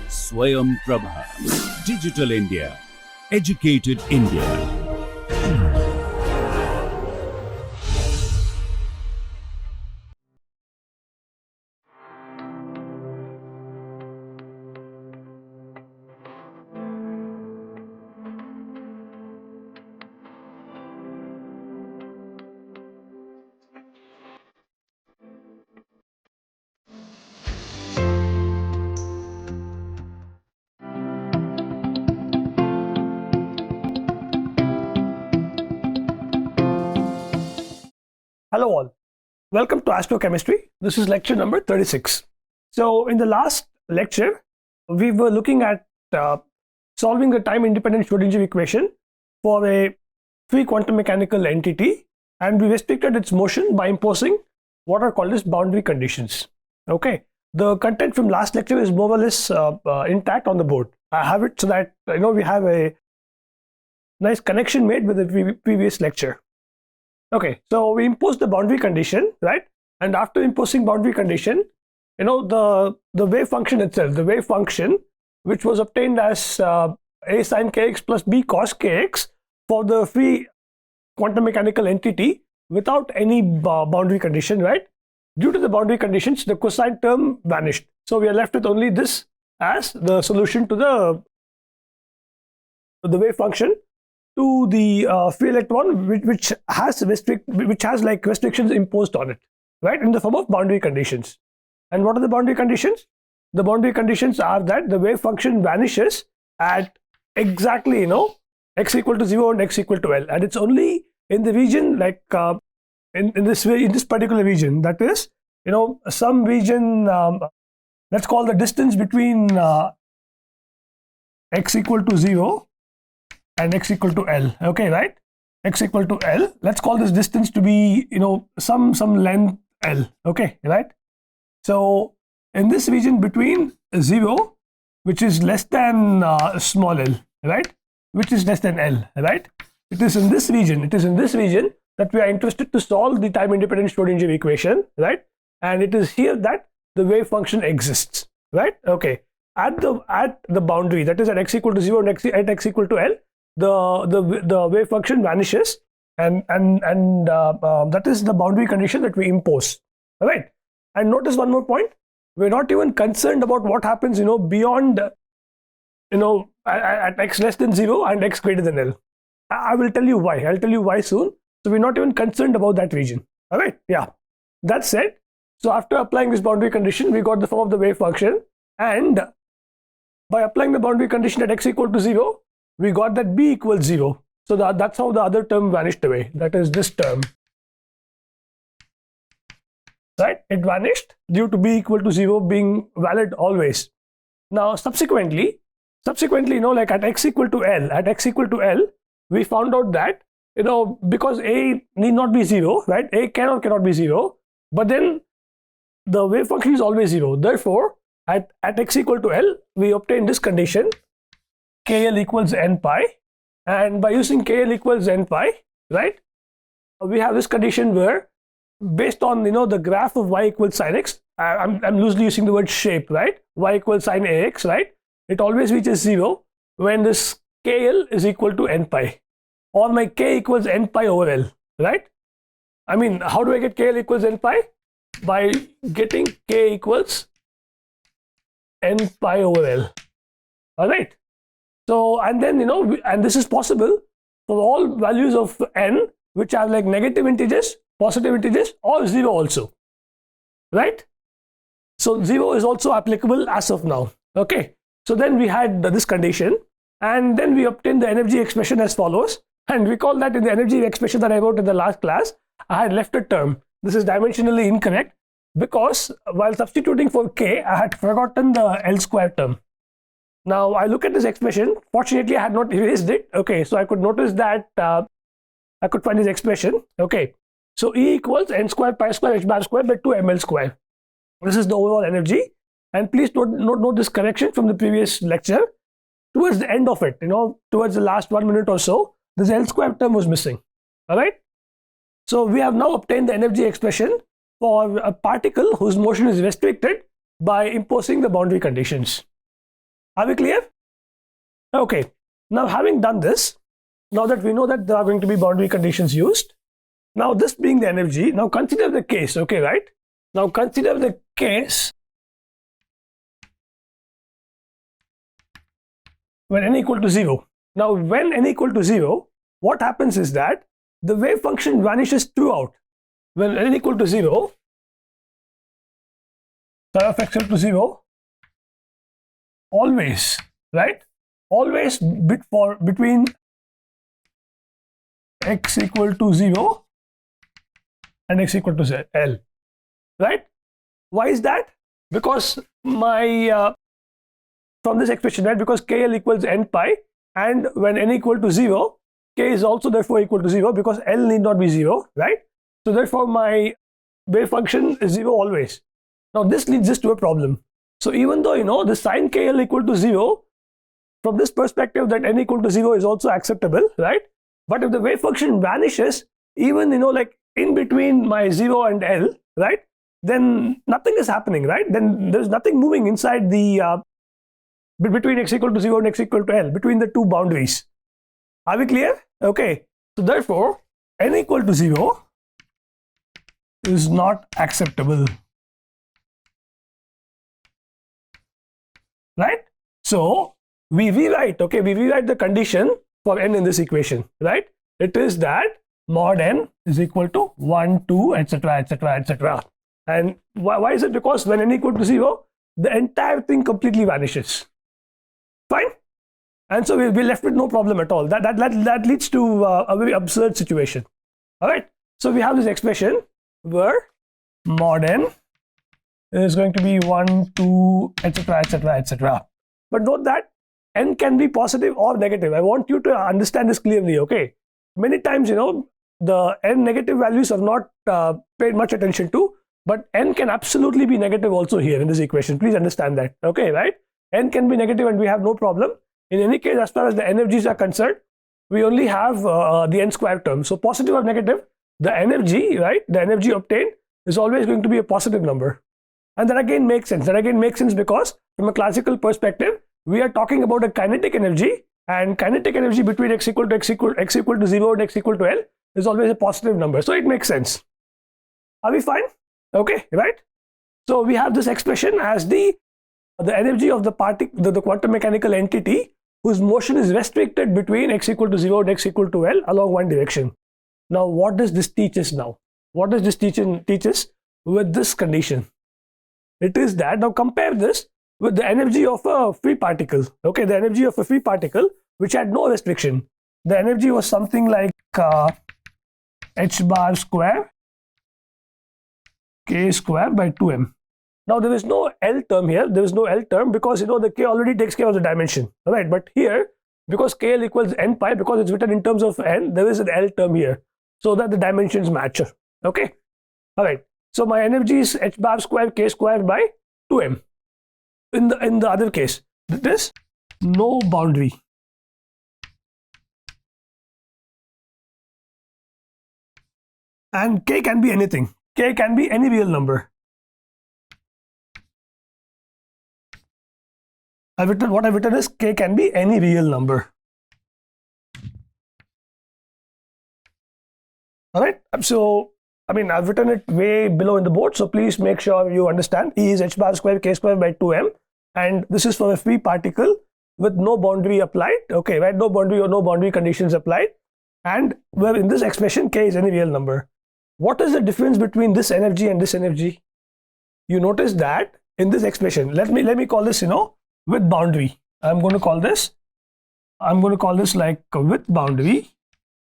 Swayam Prabha. Digital India. Educated India. Hello all, welcome to Astrochemistry. This is lecture number 36. So in the last lecture, we were looking at solving the time-independent Schrodinger equation for a free quantum mechanical entity, and we restricted its motion by imposing what are called as boundary conditions. Okay, the content from last lecture is more or less intact on the board. I have it so that we have a nice connection made with the previous lecture. Okay, so we imposed the boundary condition, right? And after imposing boundary condition, the wave function itself, the wave function, which was obtained as a sin kx plus b cos kx for the free quantum mechanical entity without any boundary condition, right? Due to the boundary conditions, the cosine term vanished. So we are left with only this as the solution to the wave function to the free electron, which has like restrictions imposed on it, right, in the form of boundary conditions. And what are the boundary conditions? The boundary conditions are that the wave function vanishes at exactly x equal to 0 and x equal to L, and it's only in the region like in this particular region, that is some region, let's call the distance between x equal to 0 and x equal to L, okay, right? X equal to L, let's call this distance to be some length L, okay, right? So in this region between 0, which is less than small l, right, which is less than L, right, it is in this region that we are interested to solve the time independent Schrodinger equation, right? And it is here that the wave function exists, right? Okay, at the boundary, that is at x equal to 0 and at x equal to L, the wave function vanishes, and that is the boundary condition that we impose. All right, and notice one more point: we're not even concerned about what happens beyond at x less than 0 and x greater than L. I will tell you why. I'll tell you why soon. So we're not even concerned about that region. All right, yeah. That said, so after applying this boundary condition, we got the form of the wave function, and by applying the boundary condition at x equal to 0, we got that b equals 0. So that's how the other term vanished away. That is this term, right? It vanished due to b equal to 0 being valid always. Now subsequently, like at x equal to L, we found out that because a need not be 0, right? A cannot be 0, but then the wave function is always 0. Therefore, at x equal to L, we obtain this condition, KL equals n pi, and by using KL equals n pi, right, we have this condition where, based on the graph of y equals sin x, I'm loosely using the word shape, right? Y equals sin ax, right? It always reaches 0 when this KL is equal to n pi, or my k equals n pi over L, right? I mean, how do I get KL equals n pi? By getting k equals n pi over L. All right. So, and then and this is possible for all values of n which are like negative integers, positive integers, or 0 also, right? So 0 is also applicable as of now. Okay, so then we had this condition, and then we obtained the energy expression as follows. And recall that in the energy expression that I wrote in the last class, I had left a term. This is dimensionally incorrect because while substituting for k, I had forgotten the L square term. Now I look at this expression. Fortunately, I had not erased it. Okay, so I could notice that I could find this expression. Okay, so E equals n square pi square h bar square by 2 ml square. This is the overall energy. And please note this correction from the previous lecture. Towards the end of it, towards the last 1 minute or so, this L square term was missing. All right. So we have now obtained the energy expression for a particle whose motion is restricted by imposing the boundary conditions. Are we clear? Okay. Now, having done this, now that we know that there are going to be boundary conditions used, now this being the energy, now consider the case, okay, right? Now consider the case when n equal to 0. Now, when n equal to 0, what happens is that the wave function vanishes throughout. When n equal to 0, psi of x equal to 0, always, right? Always between x equal to 0 and x equal to L, right? Why is that? Because my from this expression, right? Because KL equals n pi, and when n equal to 0, K is also therefore equal to 0 because L need not be 0, right? So therefore my wave function is 0 always. Now this leads us to a problem. So even though the sine KL equal to 0, from this perspective that n equal to 0 is also acceptable, right? But if the wave function vanishes, even like in between my 0 and L, right? Then nothing is happening, right? Then there's nothing moving inside the between x equal to 0 and x equal to L, between the two boundaries. Are we clear? Okay. So therefore, n equal to 0 is not acceptable. Right? So we rewrite the condition for n in this equation, right? It is that mod n is equal to 1, 2, etc., etc., etc. And why is it? Because when n equal to 0, the entire thing completely vanishes. Fine? And so we're left with no problem at all. That leads to a very absurd situation. All right? So we have this expression where mod n is going to be 1, 2, etc., etc., etc. But note that n can be positive or negative. I want you to understand this clearly, okay? Many times, the n negative values are not paid much attention to, but n can absolutely be negative also here in this equation. Please understand that, okay, right? N can be negative and we have no problem. In any case, as far as the energies are concerned, we only have the n square term. So positive or negative, the energy, right? The energy obtained is always going to be a positive number. And that again makes sense. That again makes sense because from a classical perspective, we are talking about a kinetic energy, and kinetic energy between x equal to 0 and x equal to L is always a positive number. So it makes sense. Are we fine? Okay, right? So we have this expression as the energy of the particle, the quantum mechanical entity whose motion is restricted between x equal to 0 and x equal to L along one direction. Now, what does this teach us now? What does this teach us with this condition? It is that, now compare this with the energy of a free particle. Okay, the energy of a free particle which had no restriction. The energy was something like h bar square k square by 2m. Now there is no L term here. There is no L term because the k already takes care of the dimension. All right, but here because KL equals n pi, because it's written in terms of n, there is an L term here so that the dimensions match. Okay, all right. So my energy is h bar square k square by 2m. In the other case, it is no boundary. And k can be anything. K can be any real number. What I've written is k can be any real number. All right. So I've written it way below in the board, so please make sure you understand. E is h bar square k square by 2m, and this is for a free particle with no boundary applied. Okay, right? No boundary or no boundary conditions applied, and where in this expression k is any real number. What is the difference between this energy and this energy? You notice that in this expression, let me call this with boundary. I'm going to call this like with boundary,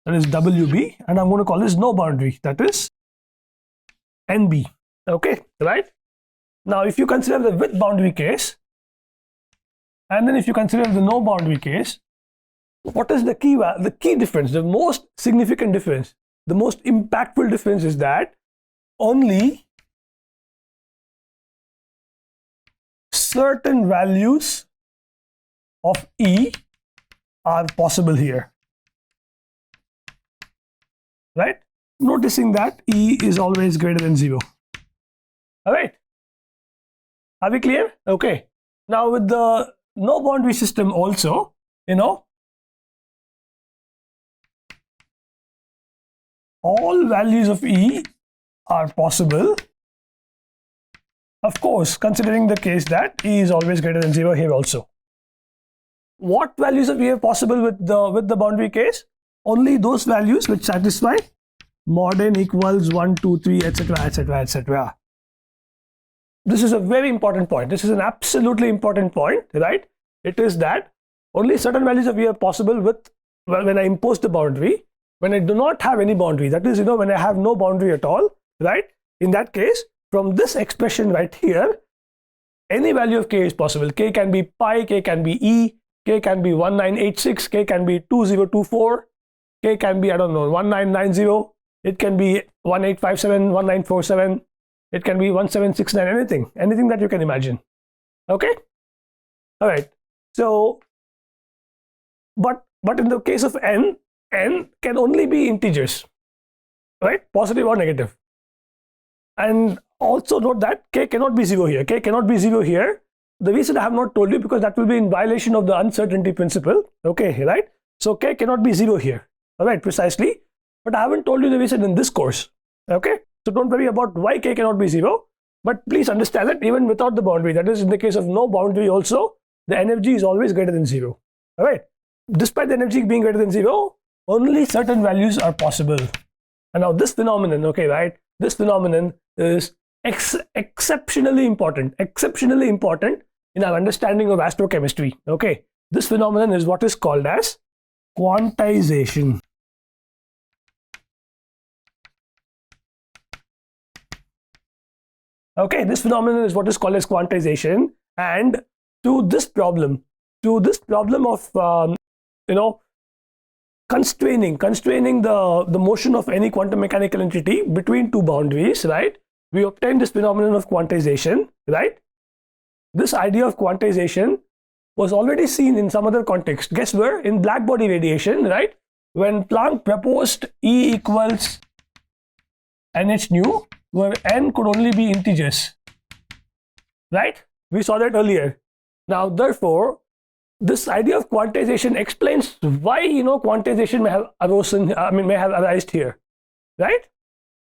that is WB, and I'm going to call this no boundary, that is NB. Okay, right? Now if you consider the with boundary case, and then if you consider the no boundary case, what is the key difference, the most significant difference, the most impactful difference is that only certain values of E are possible here, right? Noticing that E is always greater than 0. All right. Are we clear? Okay. Now with the no boundary system also, all values of E are possible. Of course, considering the case that E is always greater than 0 here also. What values of E are possible with the boundary case? Only those values which satisfy mod n equals 1, 2, 3, etc., etc., etc. This is a very important point. This is an absolutely important point, right? It is that only certain values of E are possible with when I impose the boundary. When I do not have any boundary, that is, when I have no boundary at all, right? In that case, from this expression right here, any value of K is possible. K can be pi, K can be E, K can be 1986, K can be 2024, K can be, 1990, it can be 1857, 1947, it can be 1769, anything that you can imagine. Okay? All right. So, but in the case of n can only be integers, right? Positive or negative. And also note that K cannot be 0 here. K cannot be 0 here. The reason I have not told you, because that will be in violation of the uncertainty principle. Okay, right? So K cannot be 0 here. All right, precisely. But I haven't told you the reason in this course. Okay? So don't worry about why K cannot be 0. But please understand that even without the boundary, that is in the case of no boundary also, the energy is always greater than 0. All right? Despite the energy being greater than 0, only certain values are possible. And now this phenomenon, okay, right? This phenomenon is exceptionally important in our understanding of astrochemistry. Okay, this phenomenon is what is called as quantization. Okay, this phenomenon is what is called as quantization, and to this problem of constraining the motion of any quantum mechanical entity between two boundaries, right? We obtain this phenomenon of quantization, right? This idea of quantization was already seen in some other context. Guess where? In black body radiation, right? When Planck proposed E equals nh nu, where n could only be integers, right? We saw that earlier. Now, therefore, this idea of quantization explains why quantization may have arisen here, right?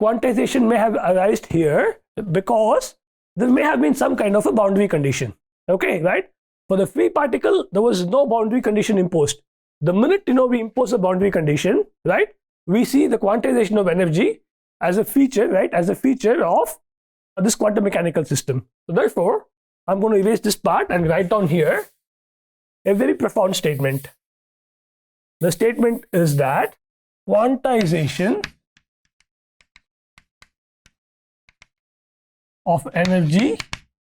Quantization may have arisen here because there may have been some kind of a boundary condition. Okay, right? For the free particle, there was no boundary condition imposed. The minute we impose a boundary condition, right? We see the quantization of energy as a feature, right? As a feature of this quantum mechanical system. So therefore, I'm going to erase this part and write down here a very profound statement. The statement is that quantization of energy,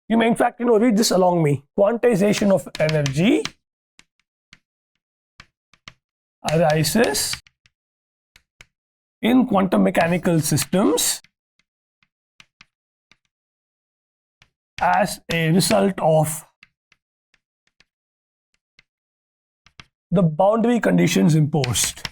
you may in fact read this along me. Quantization of energy arises in quantum mechanical systems as a result of the boundary conditions imposed.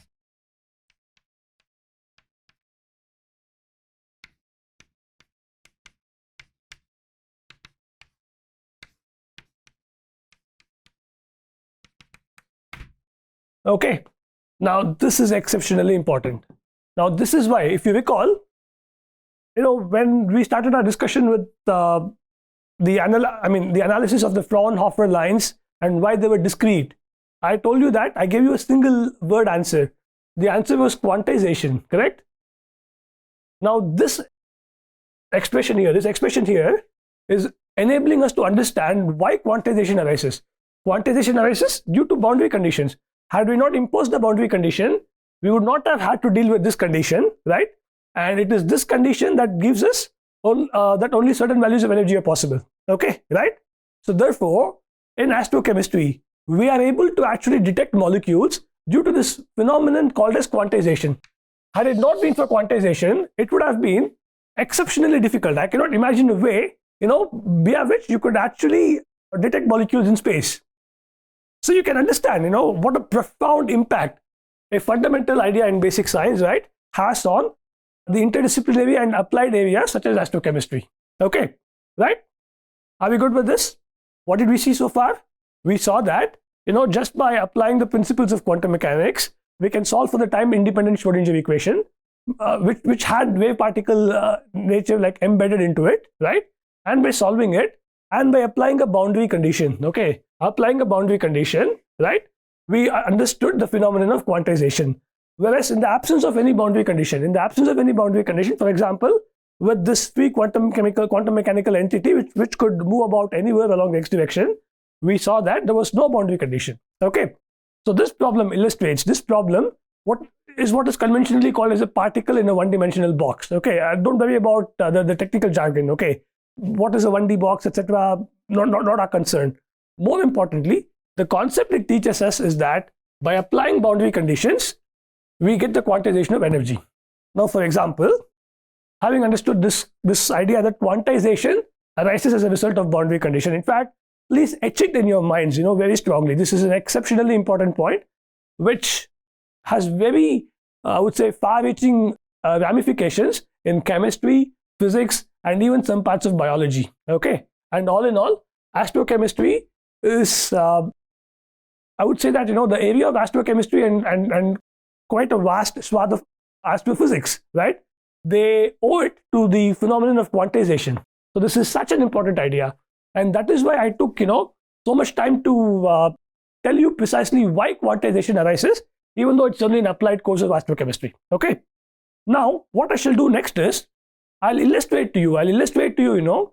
Okay, now this is exceptionally important. Now this is why, if you recall, when we started our discussion with the analysis of the Fraunhofer lines and why they were discrete, I told you that I gave you a single word answer. The answer was quantization, correct? Now this expression here is enabling us to understand why quantization arises. Quantization arises due to boundary conditions. Had we not imposed the boundary condition, we would not have had to deal with this condition, right? And it is this condition that gives us that only certain values of energy are possible. Okay, right? So therefore, in astrochemistry, we are able to actually detect molecules due to this phenomenon called as quantization. Had it not been for quantization, it would have been exceptionally difficult. I cannot imagine a way, via which you could actually detect molecules in space. So you can understand, what a profound impact a fundamental idea in basic science, right, has on the interdisciplinary and applied areas such as astrochemistry. Okay. right? Are we good with this? What did we see so far? We saw that, just by applying the principles of quantum mechanics, we can solve for the time-independent Schrodinger equation, which had wave particle nature like embedded into it, right? And by solving it, and by applying a boundary condition, right? We understood the phenomenon of quantization. Whereas in the absence of any boundary condition, for example, with this free quantum mechanical entity, which could move about anywhere along the x direction, we saw that there was no boundary condition. Okay, so this problem illustrates what is conventionally called as a particle in a one-dimensional box. Okay, don't worry about the technical jargon. Okay, what is a 1D box, etc. Not our concern. More importantly, the concept it teaches us is that by applying boundary conditions, we get the quantization of energy. Now, for example, having understood this idea that quantization arises as a result of boundary condition. In fact, please etch it in your minds, very strongly. This is an exceptionally important point, which has very, I would say, far-reaching ramifications in chemistry, physics, and even some parts of biology. Okay, and all in all, astrochemistry is, I would say that the area of astrochemistry and quite a vast swath of astrophysics, right? They owe it to the phenomenon of quantization. So this is such an important idea, and that is why I took so much time to tell you precisely why quantization arises, even though it's only an applied course of astrochemistry. Okay. Now, what I shall do next is I'll illustrate to you,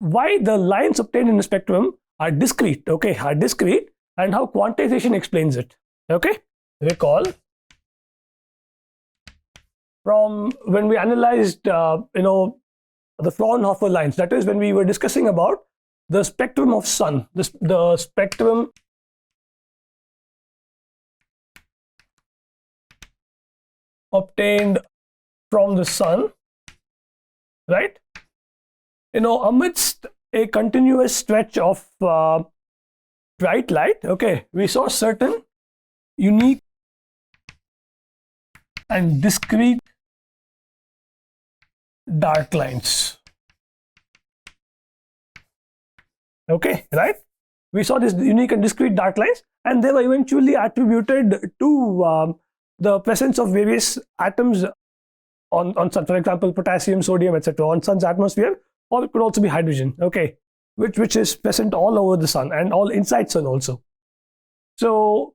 why the lines obtained in the spectrum are discrete. Okay, and how quantization explains it. Okay, recall from when we analyzed, the Fraunhofer lines. That is when we were discussing about the spectrum of sun, the spectrum obtained from the sun, right? Amidst a continuous stretch of bright light, okay, we saw certain unique and discrete dark lines. Okay, right? We saw these unique and discrete dark lines, and they were eventually attributed to the presence of various atoms on sun, for example, potassium, sodium, etc., on sun's atmosphere, or it could also be hydrogen, okay, which is present all over the sun and all inside sun also. So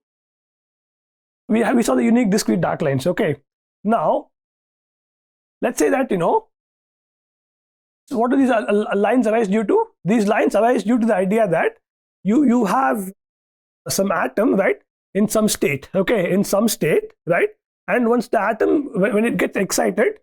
we saw the unique discrete dark lines. Okay, now let's say that what do these lines arise due to? These lines arise due to the idea that you have some atom, right, in some state, okay, right, and once the atom, when it gets excited,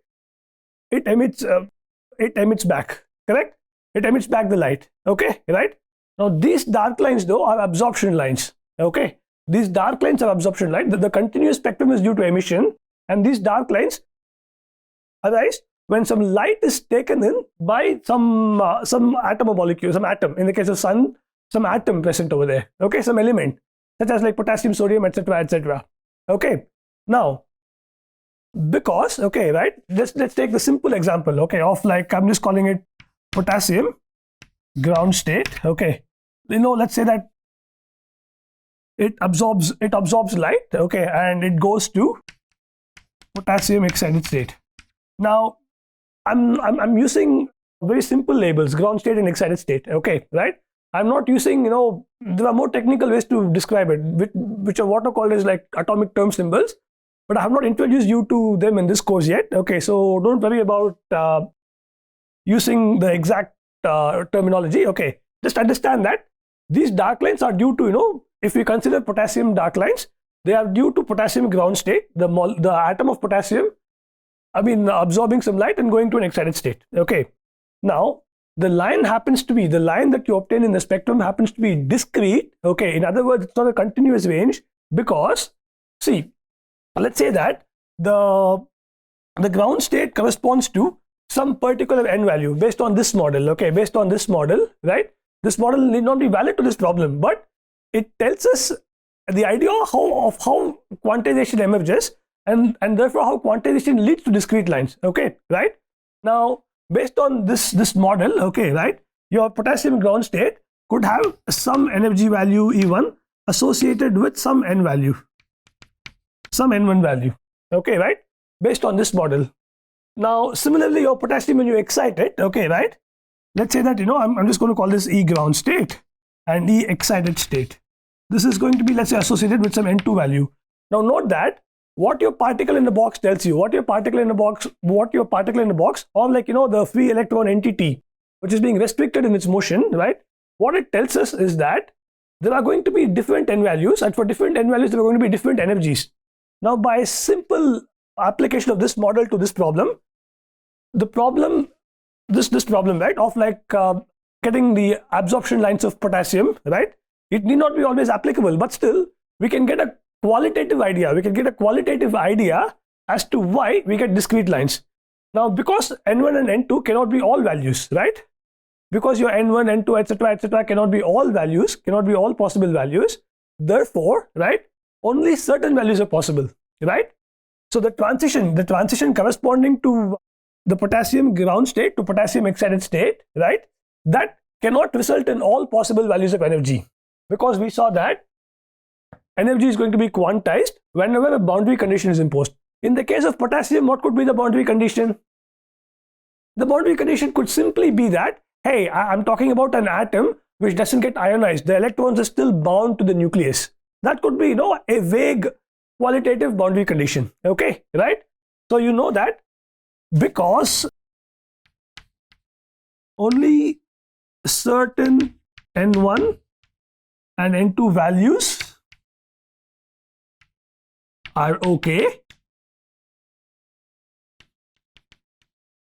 it emits back, correct? It emits back the light, okay, right? Now these dark lines though are absorption lines, okay? These dark lines are absorption lines. The continuous spectrum is due to emission, and these dark lines arise when some light is taken in by some atom or molecule, some atom. In the case of sun, some atom present over there, okay, some element such as like potassium, sodium, etc., etc. Okay, now because, okay, right, let's take the simple example, okay, of like, I'm just calling it potassium ground state. Okay, let's say that it absorbs light, okay, and it goes to potassium excited state. Now I'm using very simple labels, ground state and excited state, okay, right? I'm not using, there are more technical ways to describe it, which are what are called as like atomic term symbols, but I have not introduced you to them in this course yet. Okay, so don't worry about using the exact terminology. Okay, just understand that these dark lines are due to, if we consider potassium dark lines, they are due to potassium ground state, the atom of potassium, absorbing some light and going to an excited state. Okay, now the line that you obtain in the spectrum happens to be discrete. Okay, in other words, it's not a continuous range, because see, let's say that the ground state corresponds to some particular n value based on this model. Okay, based on this model, right? This model need not be valid to this problem, but it tells us the idea of how quantization emerges, and therefore how quantization leads to discrete lines. Okay, right? Now based on this model, okay, right, your potassium ground state could have some energy value E1 associated with some N value, some N1 value, okay, right, based on this model. Now, similarly, your potassium, when you excite it, okay, right, let's say that, I'm just going to call this E ground state and E excited state. This is going to be, let's say, associated with some N2 value. Now, note that what your particle in the box tells you, what your particle in the box, or like, the free electron entity, which is being restricted in its motion, right? What it tells us is that there are going to be different N values, and for different N values, there are going to be different energies. Now, by simple application of this model to this problem, this problem, right, of like getting the absorption lines of potassium, right? It need not be always applicable, but still we can get a qualitative idea. We can get a qualitative idea as to why we get discrete lines. Now, because N1 and N2 cannot be all values, right? Because your N1, N2, etc., cannot be all values, cannot be all possible values. Therefore, right, only certain values are possible, right? So the transition corresponding to the potassium ground state to potassium excited state, right, that cannot result in all possible values of energy, because we saw that energy is going to be quantized whenever a boundary condition is imposed. In the case of potassium, what could be the boundary condition? The boundary condition could simply be that, hey, I'm talking about an atom which doesn't get ionized. The electrons are still bound to the nucleus. That could be, a vague qualitative boundary condition. Okay, right? So you know that because only certain N1 and N2 values are okay,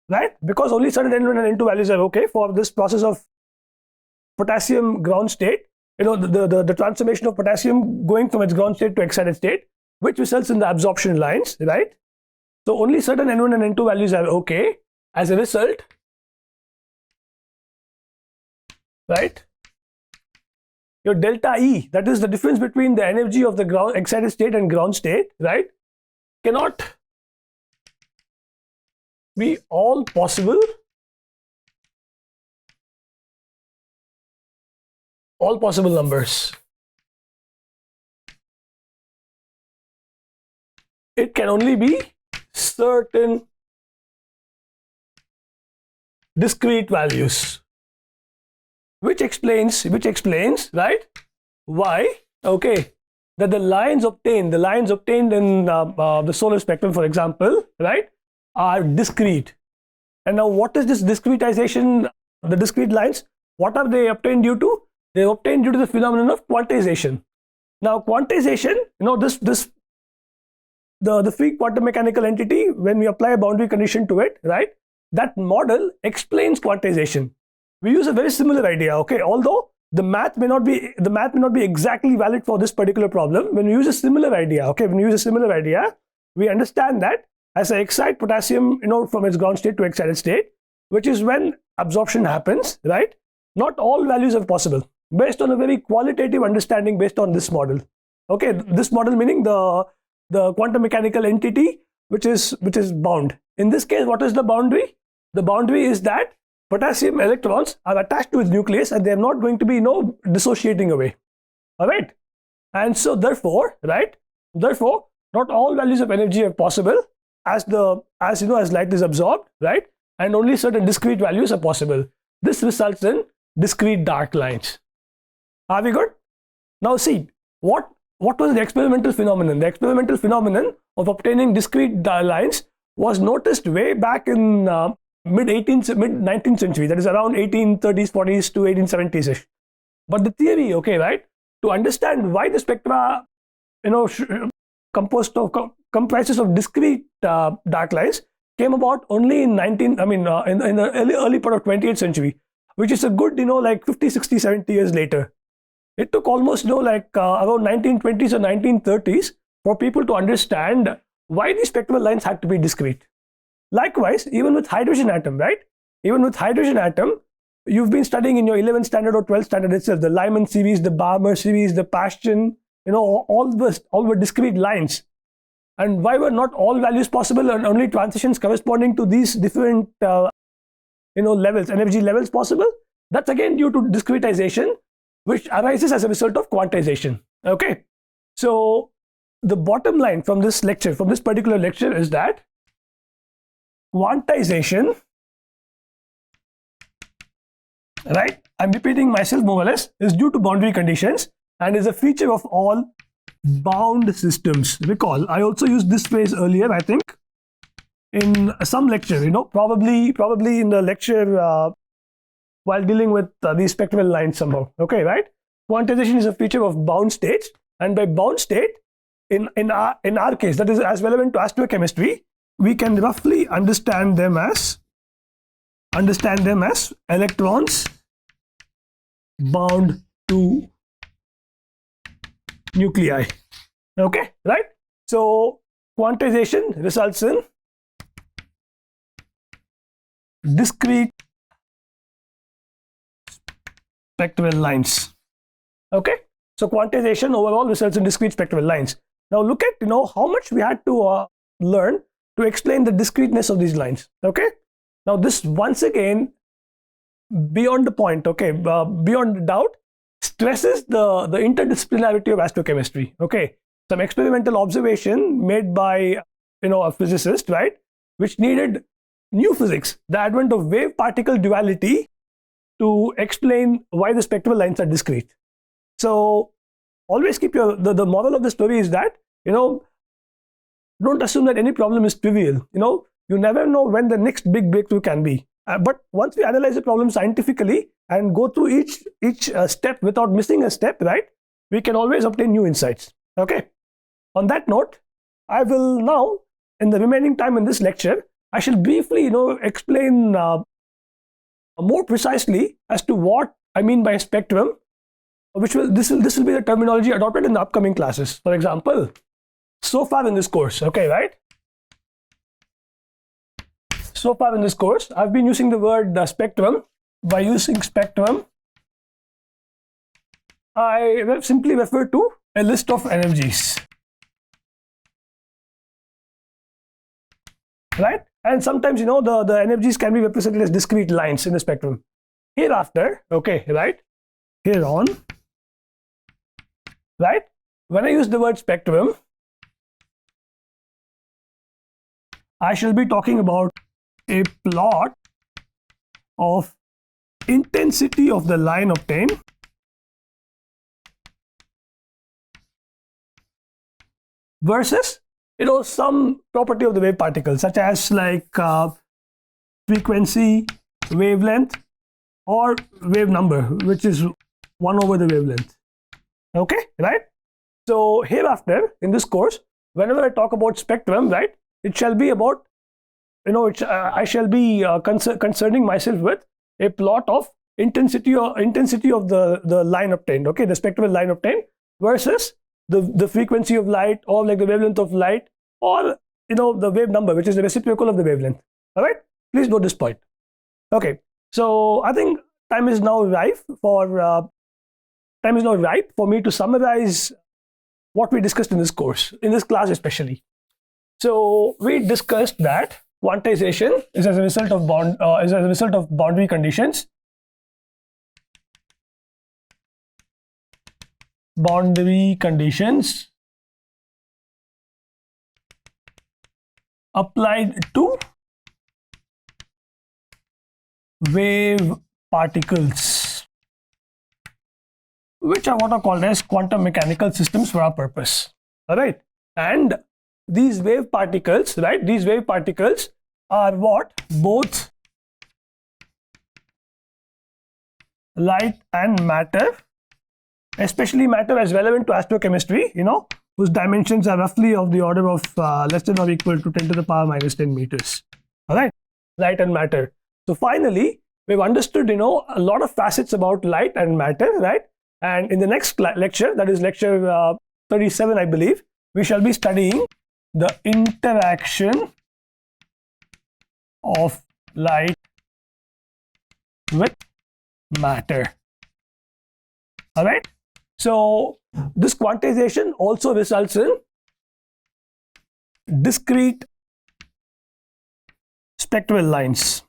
right? Because only certain N1 and N2 values are okay for this process of potassium ground state, the transformation of potassium going from its ground state to excited state, which results in the absorption lines, right? So only certain N1 and N2 values are okay. As a result, right, your delta E, that is the difference between the energy of the ground excited state and ground state, right, cannot be all possible numbers. It can only be certain discrete values, which explains, right, why, okay, that the lines obtained in the solar spectrum, for example, right, are discrete. And now what is this discretization, the discrete lines, what are they obtained due to? They are obtained due to the phenomenon of quantization. Now quantization, the free quantum mechanical entity, when we apply a boundary condition to it, right, that model explains quantization. We use a very similar idea, okay, although the math may not be exactly valid for this particular problem. When we use a similar idea, okay, we understand that as I excite potassium, from its ground state to excited state, which is when absorption happens, right, not all values are possible based on a very qualitative understanding based on this model. Okay, this model meaning the quantum mechanical entity which is bound. In this case, what is the boundary? The boundary is that potassium electrons are attached to its nucleus and they are not going to be dissociating away. All right, and so therefore, not all values of energy are possible as light is absorbed, right, and only certain discrete values are possible. This results in discrete dark lines. Are we good? Now see, what was the experimental phenomenon? The experimental phenomenon of obtaining discrete lines was noticed way back in mid-19th century, that is around 1830s, 40s to 1870s-ish. But the theory, okay, right, to understand why the spectra, comprises of discrete dark lines came about only in in the early part of 20th century, which is a good, like 50, 60, 70 years later. It took almost, around 1920s or 1930s for people to understand why these spectral lines had to be discrete. Likewise, even with hydrogen atom, right? Even with hydrogen atom, you've been studying in your 11th standard or 12th standard itself, the Lyman series, the Balmer series, the Paschen, all were discrete lines. And why were not all values possible and only transitions corresponding to these different levels, energy levels possible. That's again due to discretization, which arises as a result of quantization. Okay, so the bottom line from this lecture, from this particular lecture, is that quantization, right, I'm repeating myself more or less, is due to boundary conditions and is a feature of all bound systems. Recall, I also used this phrase earlier, I think, in some lecture, probably in the lecture while dealing with these spectral lines somehow. Okay, right? Quantization is a feature of bound states, and by bound state, in our case, that is as relevant to astrochemistry, we can roughly understand them as electrons bound to nuclei. Okay, right? So quantization results in discrete spectral lines. Okay, so quantization overall results in discrete spectral lines. Now look at how much we had to learn to explain the discreteness of these lines. Okay, now this once again, beyond the point, okay, beyond doubt, stresses the interdisciplinarity of astrochemistry. Okay, some experimental observation made by a physicist, right, which needed new physics, the advent of wave particle duality, to explain why the spectral lines are discrete. So always keep the moral of the story is that don't assume that any problem is trivial. You never know when the next big breakthrough can be. But once we analyze the problem scientifically and go through each step without missing a step, right, we can always obtain new insights. Okay. On that note, I will now, in the remaining time in this lecture, I shall briefly, explain more precisely as to what I mean by spectrum, this will be the terminology adopted in the upcoming classes. For example, so far in this course, okay, right? So far in this course, I've been using the word spectrum. By using spectrum, I will simply refer to a list of energies, right? And sometimes, the energies can be represented as discrete lines in the spectrum. Hereafter, okay, right? Here on, right? When I use the word spectrum, I shall be talking about a plot of intensity of the line obtained versus some property of the wave particle, such as like frequency, wavelength, or wave number, which is 1 over the wavelength. Okay, right? So hereafter in this course, whenever I talk about spectrum, right, it shall be about I shall be concerning myself with a plot of intensity of the line obtained, okay, the spectral line obtained versus the frequency of light, or like the wavelength of light, or the wave number, which is the reciprocal of the wavelength. All right, please note this point. Okay, so I think time is now ripe for me to summarize what we discussed in this course, in this class especially. So we discussed that quantization is as a result of boundary conditions. Boundary conditions applied to wave particles, which are what are called as quantum mechanical systems for our purpose. All right, and these wave particles, right? These wave particles are what? Both light and matter, especially matter as relevant to astrochemistry, whose dimensions are roughly of the order of less than or equal to 10 to the power minus 10 meters. All right, light and matter. So finally, we've understood, a lot of facets about light and matter, right? And in the next lecture, that is lecture 37, I believe, we shall be studying the interaction of light with matter. All right. So this quantization also results in discrete spectral lines.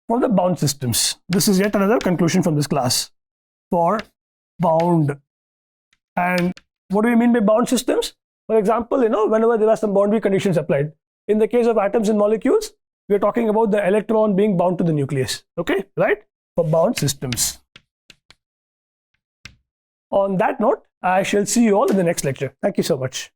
for the bound systems. This is yet another conclusion from this class for bound. And what do we mean by bound systems? For example, whenever there are some boundary conditions applied. In the case of atoms and molecules, we are talking about the electron being bound to the nucleus. Okay, right? For bound systems. On that note, I shall see you all in the next lecture. Thank you so much.